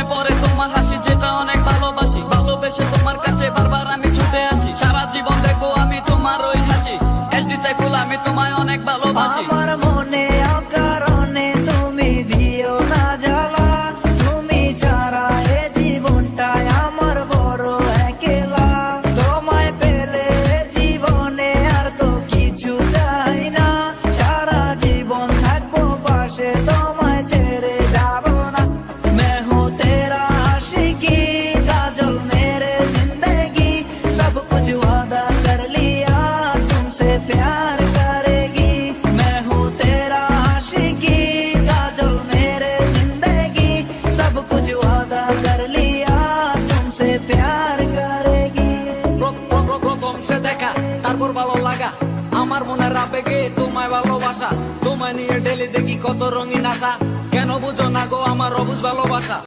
মনে পড়ে তোমার হাসি, যেটা অনেক ভালোবাসি। ভালোবেসে তোমার কাছে বারবার আমি ছুটে আসি। সারা জীবন দেখবো আমি তোমার ওই হাসি। এসডি সাইফুল, আমি তোমায় অনেক ভালোবাসি। আমার মনে অকারণে তুমি দিও না জ্বালা, তুমি ছাড়া এ জীবনটাই আমার বড় একলা। তোমায় পেলে জীবনে আর তো কিছু চাই না, সারা জীবন থাকবো পাশে, তোমায় ছেড়ে যাব না। मैं हूँ तेरा आशिकी, काजल मेरे जिंदगी, सब कुछ वादा कर लिया तुमसे प्यार करेगी। मैं हूँ तेरा आशिकी, काजल मेरे जिंदगी, सब कुछ वादा कर लिया तुमसे प्यार करेगी। প্রথম সে দেখা, তারপর ভালো লাগা, আমার মনের আবেগে তোমায় ভালোবাসা। তোমায় নিয়ে ডেলি দেখি কত রঙিন আশা, কেন বুঝো না গো আমার অবুঝ ভালোবাসা।